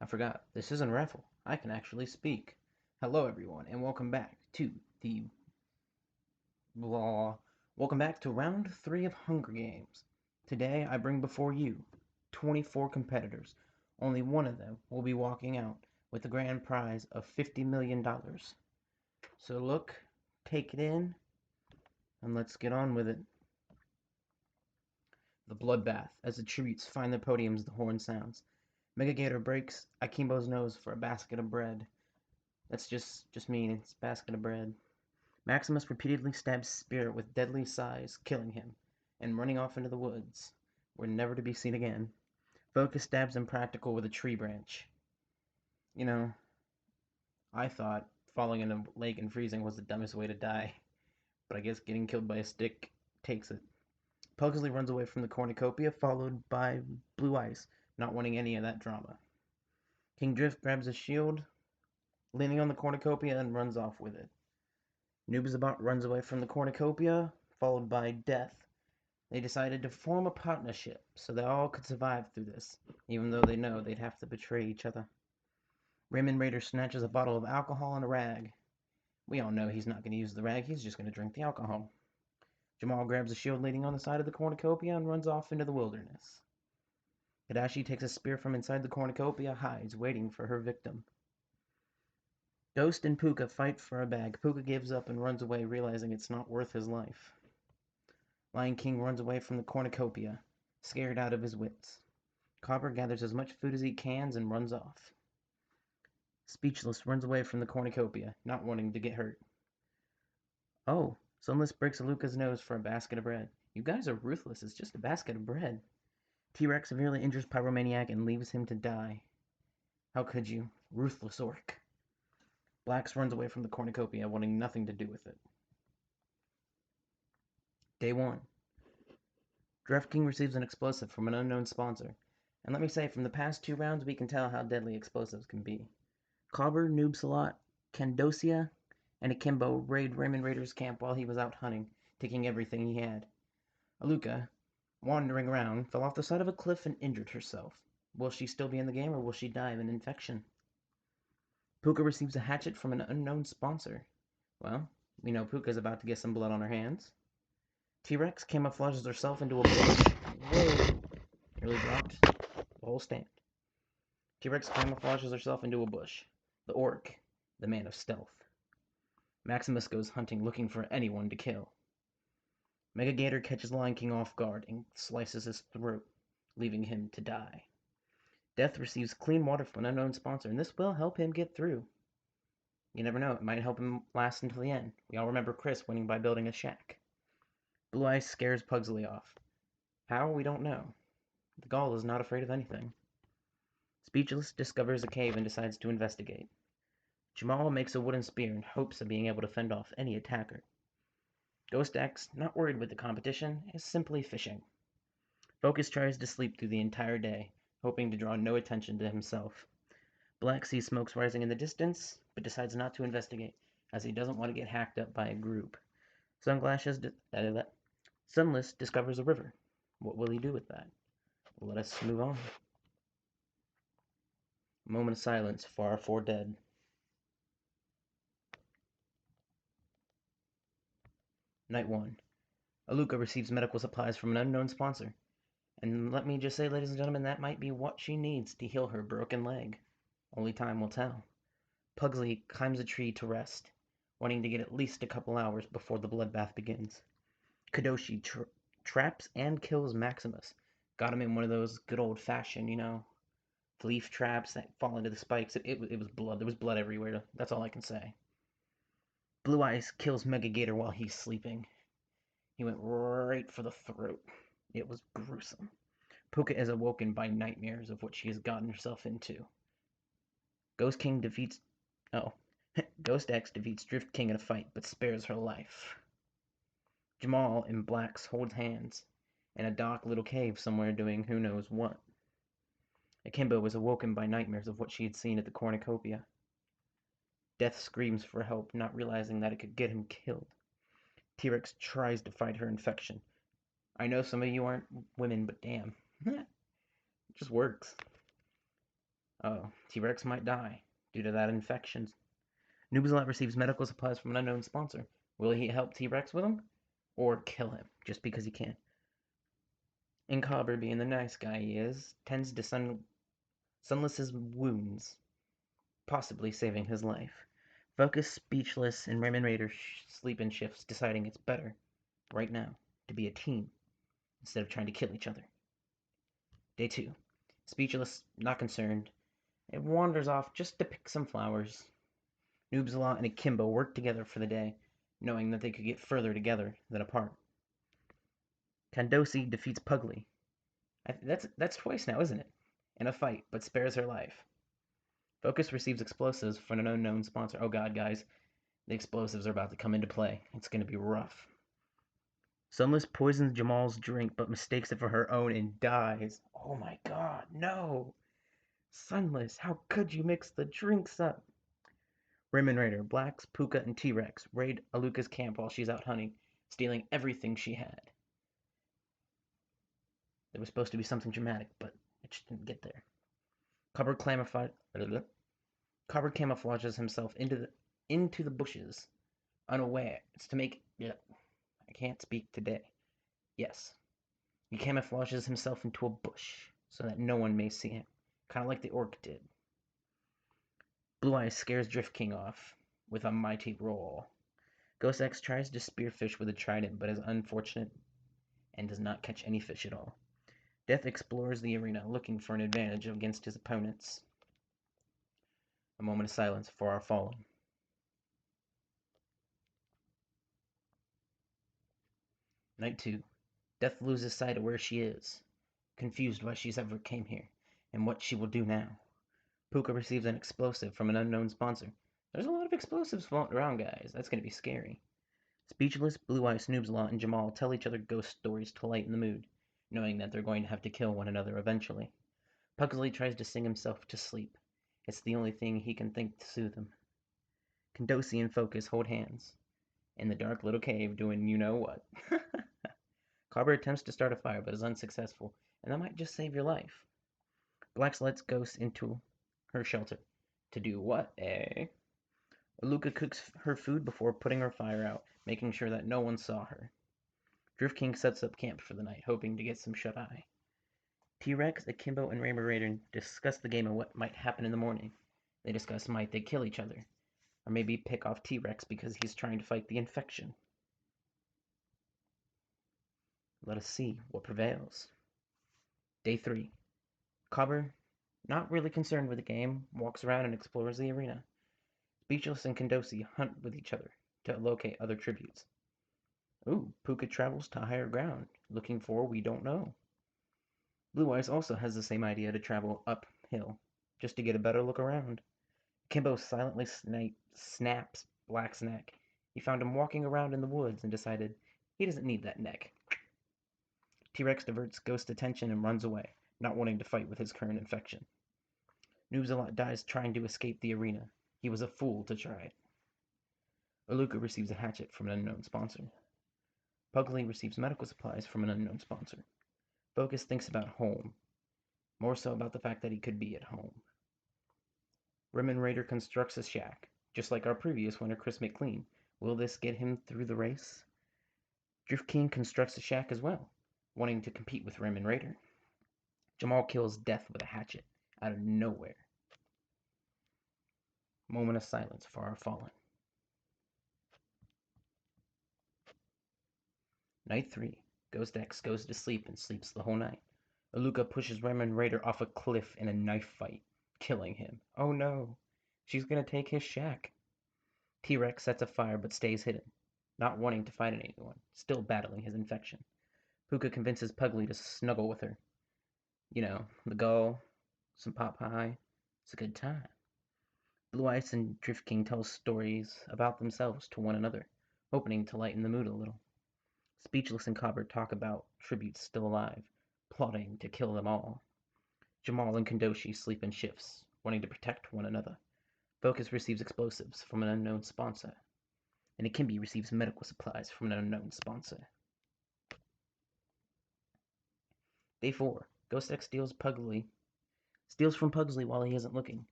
forgot, this isn't a raffle. I can actually speak. Hello, everyone, and welcome back to the blah. Welcome back to round 3 of Hunger Games. Today, I bring before you 24 competitors. Only one of them will be walking out with the grand prize of $50 million. So look, take it in, and let's get on with it. The bloodbath as the tributes find the podiums, the horn sounds. Megagator breaks Akimbo's nose for a basket of bread. That's just mean. It's a basket of bread. Maximus repeatedly stabs Spirit with deadly sighs, killing him, and running off into the woods, where never to be seen again. Focus stabs Impractical with a tree branch. You know, I thought falling in a lake and freezing was the dumbest way to die, but I guess getting killed by a stick takes it. Pugsley runs away from the cornucopia, followed by Blue Ice, not wanting any of that drama. King Drift grabs a shield, leaning on the cornucopia, and runs off with it. Noobsabot runs away from the cornucopia, followed by Death. They decided to form a partnership so they all could survive through this, even though they know they'd have to betray each other. Raymond Raider snatches a bottle of alcohol and a rag. We all know he's not going to use the rag, he's just going to drink the alcohol. Jamal grabs a shield leaning on the side of the cornucopia and runs off into the wilderness. Tadashi takes a spear from inside the cornucopia, hides, waiting for her victim. Ghost and Puka fight for a bag. Puka gives up and runs away, realizing it's not worth his life. Lion King runs away from the cornucopia, scared out of his wits. Copper gathers as much food as he can and runs off. Speechless runs away from the cornucopia, not wanting to get hurt. Oh, Sunless breaks Aluka's nose for a basket of bread. You guys are ruthless, it's just a basket of bread. T-Rex severely injures Pyromaniac and leaves him to die. How could you? Ruthless orc. Blacks runs away from the cornucopia, wanting nothing to do with it. Day 1. Draft King receives an explosive from an unknown sponsor. And let me say, from the past 2 rounds, we can tell how deadly explosives can be. Cobber, Noobsalot, Candosia, and Akimbo raid Raymond Raider's camp while he was out hunting, taking everything he had. Aluka, wandering around, fell off the side of a cliff and injured herself. Will she still be in the game, or will she die of an infection? Puka receives a hatchet from an unknown sponsor. Well, we know Puka's about to get some blood on her hands. T-Rex camouflages herself into a bush. Whoa! Nearly dropped the whole stand. T-Rex camouflages herself into a bush. The orc, the man of stealth. Maximus goes hunting, looking for anyone to kill. Megagator catches Lion King off guard and slices his throat, leaving him to die. Death receives clean water from an unknown sponsor, and this will help him get through. You never know, it might help him last until the end. We all remember Chris winning by building a shack. Blue Ice scares Pugsley off. How? We don't know. The Gaul is not afraid of anything. Speechless discovers a cave and decides to investigate. Jamal makes a wooden spear in hopes of being able to fend off any attacker. Ghost X, not worried with the competition, is simply fishing. Focus tries to sleep through the entire day, hoping to draw no attention to himself. Black sees smokes rising in the distance, but decides not to investigate, as he doesn't want to get hacked up by a group. Sunless discovers a river. What will he do with that? Let us move on. A moment of silence for our 4 dead. Night 1. Aluka receives medical supplies from an unknown sponsor. And let me just say, ladies and gentlemen, that might be what she needs to heal her broken leg. Only time will tell. Pugsley climbs a tree to rest, wanting to get at least a couple hours before the bloodbath begins. Kadoshi traps and kills Maximus. Got him in one of those good old-fashioned, leaf traps that fall into the spikes. It was blood. There was blood everywhere. That's all I can say. Blue Ice kills Megagator while he's sleeping. He went right for the throat. It was gruesome. Puka is awoken by nightmares of what she has gotten herself into. Ghost King defeats... Oh. Ghost X defeats Drift King in a fight, but spares her life. Jamal in Blacks holds hands in a dark little cave somewhere doing who knows what. Akimbo was awoken by nightmares of what she had seen at the cornucopia. Death screams for help, not realizing that it could get him killed. T-Rex tries to fight her infection. I know some of you aren't women, but damn. It just works. Oh, T-Rex might die due to that infection. Noobsalot receives medical supplies from an unknown sponsor. Will he help T-Rex with him? Or kill him, just because he can? And Cobber, being the nice guy he is, tends to Sunless's wounds, possibly saving his life. Focus, speechless, and Raymond Raider sleep in shifts, deciding it's better, right now, to be a team instead of trying to kill each other. Day 2. Speechless, not concerned, it wanders off just to pick some flowers. Noobsalot and Akimbo work together for the day, knowing that they could get further together than apart. Kandosi defeats Pugly. That's twice now, isn't it? In a fight, but spares her life. Focus receives explosives from an unknown sponsor. Oh god, guys, the explosives are about to come into play. It's going to be rough. Sunless poisons Jamal's drink, but mistakes it for her own and dies. Oh my god, no! Sunless, how could you mix the drinks up? Raymond Raider, Blacks, Puka, and T-Rex raid Aluka's camp while she's out hunting, stealing everything she had. There was supposed to be something dramatic, but it just didn't get there. Cobber camouflages himself into the bushes, unaware. It's to make. I can't speak today. Yes, he camouflages himself into a bush so that no one may see him, kind of like the orc did. Blue Eyes scares Drift King off with a mighty roar. Ghost X tries to spearfish with a trident, but is unfortunate and does not catch any fish at all. Death explores the arena, looking for an advantage against his opponents. A moment of silence for our fallen. Night 2. Death loses sight of where she is, confused why she's ever came here, and what she will do now. Puka receives an explosive from an unknown sponsor. There's a lot of explosives floating around, guys. That's going to be scary. Speechless, Blue Eye, Snoobsalot, and Jamal tell each other ghost stories to lighten the mood, knowing that they're going to have to kill one another eventually. Pugsley tries to sing himself to sleep. It's the only thing he can think to soothe him. Kandosi and Focus hold hands in the dark little cave doing you know what. Carver attempts to start a fire but is unsuccessful, and that might just save your life. Blax lets Ghost into her shelter. To do what, eh? Aluka cooks her food before putting her fire out, making sure that no one saw her. Drift King sets up camp for the night, hoping to get some shut-eye. T-Rex, Akimbo, and Rainbow Raider discuss the game and what might happen in the morning. They discuss might they kill each other, or maybe pick off T-Rex because he's trying to fight the infection. Let us see what prevails. Day 3. Cobber, not really concerned with the game, walks around and explores the arena. Speechless and Kandosi hunt with each other to locate other tributes. Ooh, Puka travels to higher ground, looking for we don't know. Blue Eyes also has the same idea to travel uphill, just to get a better look around. Kimbo silently snaps Black's neck. He found him walking around in the woods and decided he doesn't need that neck. T-Rex diverts Ghost's attention and runs away, not wanting to fight with his current infection. Noobsalot dies trying to escape the arena. He was a fool to try it. Aluka receives a hatchet from an unknown sponsor. Pugly receives medical supplies from an unknown sponsor. Focus thinks about home, more so about the fact that he could be at home. Raymond Raider constructs a shack, just like our previous winner, Chris McLean. Will this get him through the race? Drift King constructs a shack as well, wanting to compete with Raymond Raider. Jamal kills Death with a hatchet, out of nowhere. Moment of silence for our fallen. Night 3. Ghost X goes to sleep and sleeps the whole night. Aluka pushes Raymond Raider off a cliff in a knife fight, killing him. Oh no, she's gonna take his shack. T-Rex sets a fire but stays hidden, not wanting to fight anyone, still battling his infection. Puka convinces Pugly to snuggle with her. You know, the gull, some pot pie. It's a good time. Blue Ice and Drift King tell stories about themselves to one another, hoping to lighten the mood a little. Speechless and Cobber talk about tributes still alive, plotting to kill them all. Jamal and Kandoshi sleep in shifts, wanting to protect one another. Focus receives explosives from an unknown sponsor, and Akimbi receives medical supplies from an unknown sponsor. Day 4. Ghost X steals Pugly Steals from Pugsley while he isn't looking.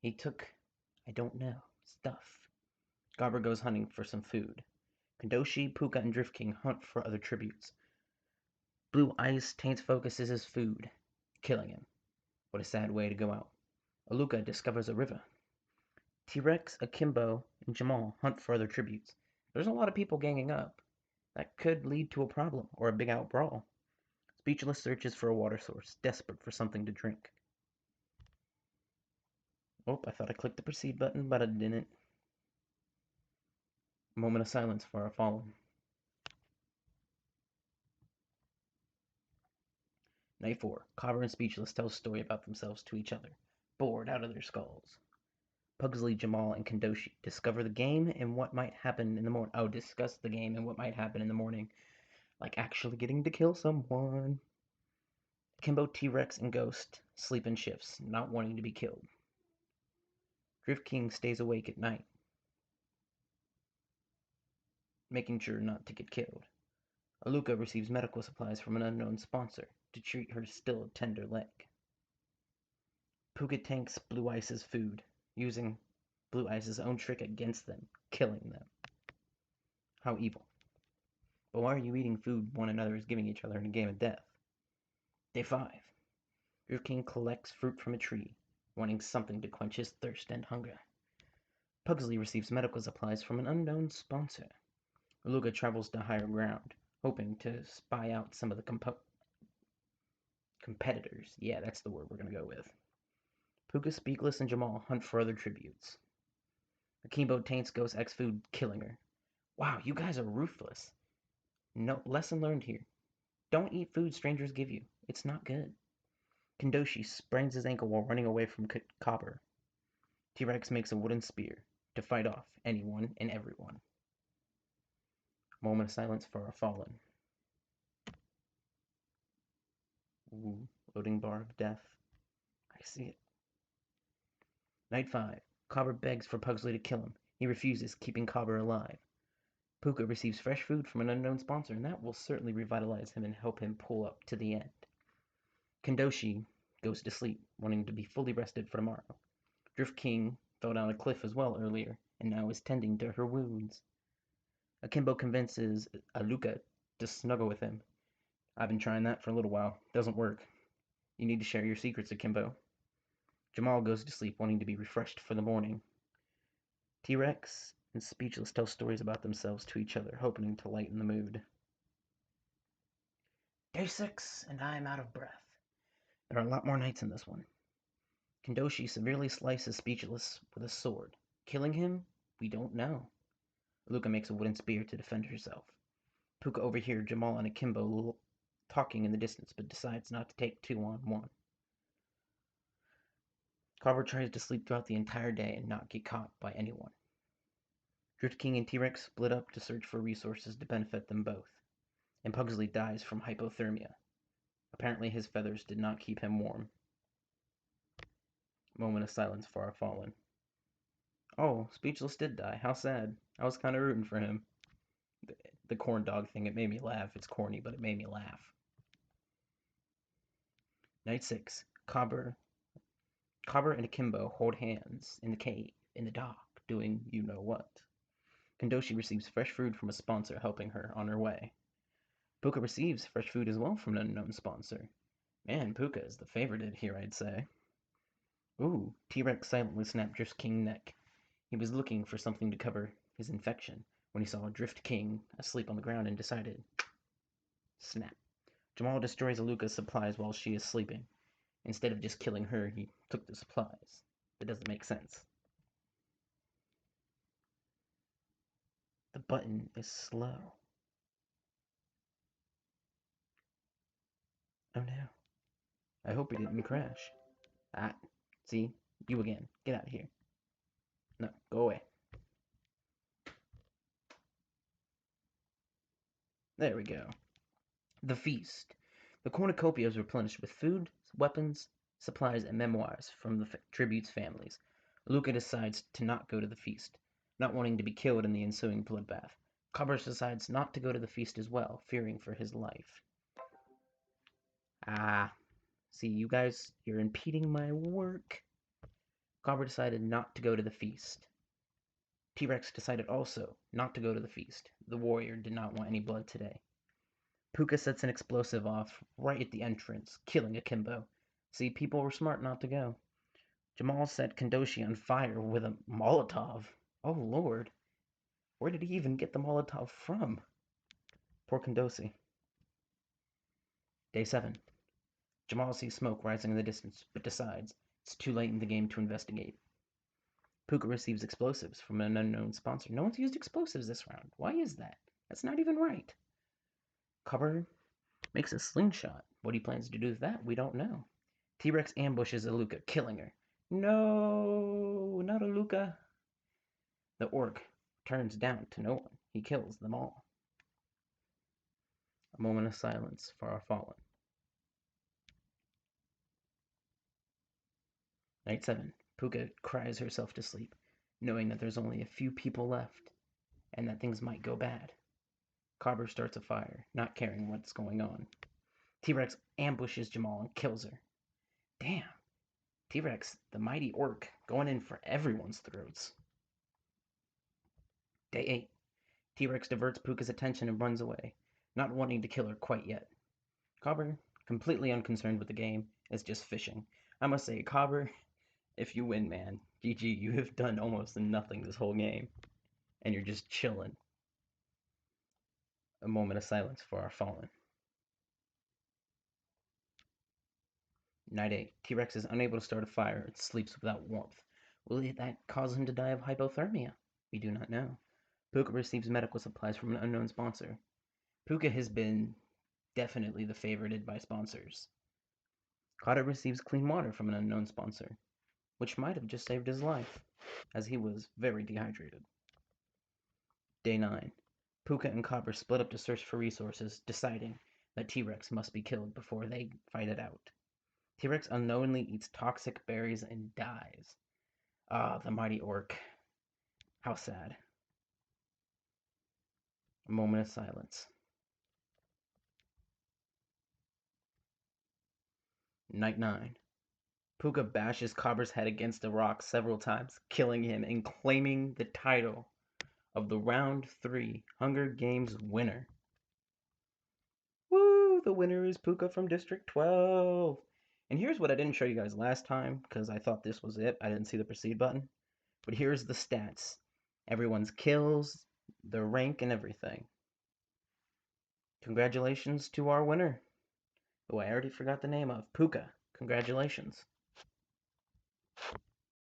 He took, I don't know, stuff. Gobber goes hunting for some food. Kandoshi, Puka, and Drift King hunt for other tributes. Blue Ice taints Focus as his food, killing him. What a sad way to go out. Aluka discovers a river. T-Rex, Akimbo, and Jamal hunt for other tributes. There's a lot of people ganging up. That could lead to a problem or a big out brawl. Speechless searches for a water source, desperate for something to drink. Oh, I thought I clicked the proceed button, but I didn't. A moment of silence for our fallen. Night 4. Cobber and Speechless tell a story about themselves to each other, bored out of their skulls. Pugsley, Jamal, and Kandoshi discover the game and what might happen in the morning. Oh, discuss the game and what might happen in the morning. Like actually getting to kill someone. Kimbo, T-Rex, and Ghost sleep in shifts, not wanting to be killed. Drift King stays awake at night, making sure not to get killed. Aluka receives medical supplies from an unknown sponsor to treat her still tender leg. Puka tanks Blue Ice's food, using Blue Ice's own trick against them, killing them. How evil. But why are you eating food one another is giving each other in a game of death? Day 5. Drift King collects fruit from a tree, wanting something to quench his thirst and hunger. Pugsley receives medical supplies from an unknown sponsor. Aluka travels to higher ground, hoping to spy out some of the competitors. Yeah, that's the word we're going to go with. Puka, Speechless, and Jamal hunt for other tributes. Akimbo taints Ghost X food, killing her. Wow, you guys are ruthless. No lesson learned here. Don't eat food strangers give you. It's not good. Kandoshi sprains his ankle while running away from Copper. T-Rex makes a wooden spear to fight off anyone and everyone. Moment of silence for our fallen. Ooh, loading bar of death. I see it. Night 5. Cobber begs for Pugsley to kill him. He refuses, keeping Cobber alive. Puka receives fresh food from an unknown sponsor, and that will certainly revitalize him and help him pull up to the end. Kandoshi goes to sleep, wanting to be fully rested for tomorrow. Drift King fell down a cliff as well earlier, and now is tending to her wounds. Akimbo convinces Aluka to snuggle with him. I've been trying that for a little while. Doesn't work. You need to share your secrets, Akimbo. Jamal goes to sleep, wanting to be refreshed for the morning. T-Rex and Speechless tell stories about themselves to each other, hoping to lighten the mood. Day 6, and I am out of breath. There are a lot more nights in this one. Kandoshi severely slices Speechless with a sword. Killing him? We don't know. Luca makes a wooden spear to defend herself. Puka overhears Jamal and Akimbo talking in the distance, but decides not to take 2-on-1. Carver tries to sleep throughout the entire day and not get caught by anyone. Drift King and T-Rex split up to search for resources to benefit them both, and Pugsley dies from hypothermia. Apparently his feathers did not keep him warm. Moment of silence for our fallen. Oh, Speechless did die. How sad. I was kind of rooting for him. The corn dog thing, it made me laugh. It's corny, but it made me laugh. Night 6. Cobber and Akimbo hold hands in the cave, in the dock, doing you-know-what. Kandoshi receives fresh food from a sponsor helping her on her way. Puka receives fresh food as well from an unknown sponsor. Man, Puka is the favorite here, I'd say. Ooh, T-Rex silently snapped Drift King's neck. He was looking for something to cover his infection when he saw Drift King asleep on the ground and decided, snap. Jamal destroys Aluka's supplies while she is sleeping. Instead of just killing her, he took the supplies. That doesn't make sense. The button is slow. Oh no. I hope it didn't crash. Ah, see? You again. Get out of here. No, go away. There we go. The feast. The cornucopia is replenished with food, weapons, supplies, and memoirs from the tribute's families. Luca decides to not go to the feast, not wanting to be killed in the ensuing bloodbath. Cobbers decides not to go to the feast as well, fearing for his life. Ah, See, you guys, you're impeding my work. Cobra decided not to go to the feast. T-Rex decided also not to go to the feast. The warrior did not want any blood today. Puka sets an explosive off right at the entrance, killing Akimbo. See, people were smart not to go. Jamal set Kendoshi on fire with a Molotov. Oh lord, where did he even get the Molotov from? Poor Kendoshi. Day 7. Jamal sees smoke rising in the distance, but decides it's too late in the game to investigate. Puka receives explosives from an unknown sponsor. No one's used explosives this round. Why is that? That's not even right. Cobra makes a slingshot. What he plans to do with that, we don't know. T-Rex ambushes Aluka, killing her. No, not Aluka. The orc turns down to no one. He kills them all. A moment of silence for our fallen. Night 7. Puka cries herself to sleep, knowing that there's only a few people left and that things might go bad. Cobra starts a fire, not caring what's going on. T-Rex ambushes Jamal and kills her. Damn. T-Rex, the mighty orc, going in for everyone's throats. Day 8. T-Rex diverts Puka's attention and runs away, not wanting to kill her quite yet. Cobber, completely unconcerned with the game, is just fishing. I must say, Cobber, if you win, man, GG, you have done almost nothing this whole game, and you're just chilling. A moment of silence for our fallen. Night 8. T-Rex is unable to start a fire and sleeps without warmth. Will that cause him to die of hypothermia? We do not know. Puka receives medical supplies from an unknown sponsor. Puka has been definitely the favorited by sponsors. Kata receives clean water from an unknown sponsor, which might have just saved his life, as he was very dehydrated. Day 9. Puka and Copper split up to search for resources, deciding that T-Rex must be killed before they fight it out. T-Rex unknowingly eats toxic berries and dies. Ah, the mighty orc. How sad. A moment of silence. Night 9. Puka bashes Cobber's head against a rock several times, killing him and claiming the title of the Round 3 Hunger Games winner. Woo! The winner is Puka from District 12. And here's what I didn't show you guys last time, because I thought this was it. I didn't see the proceed button. But here's the stats. Everyone's kills, their rank, and everything. Congratulations to our winner, who I already forgot the name of. Puka. Congratulations.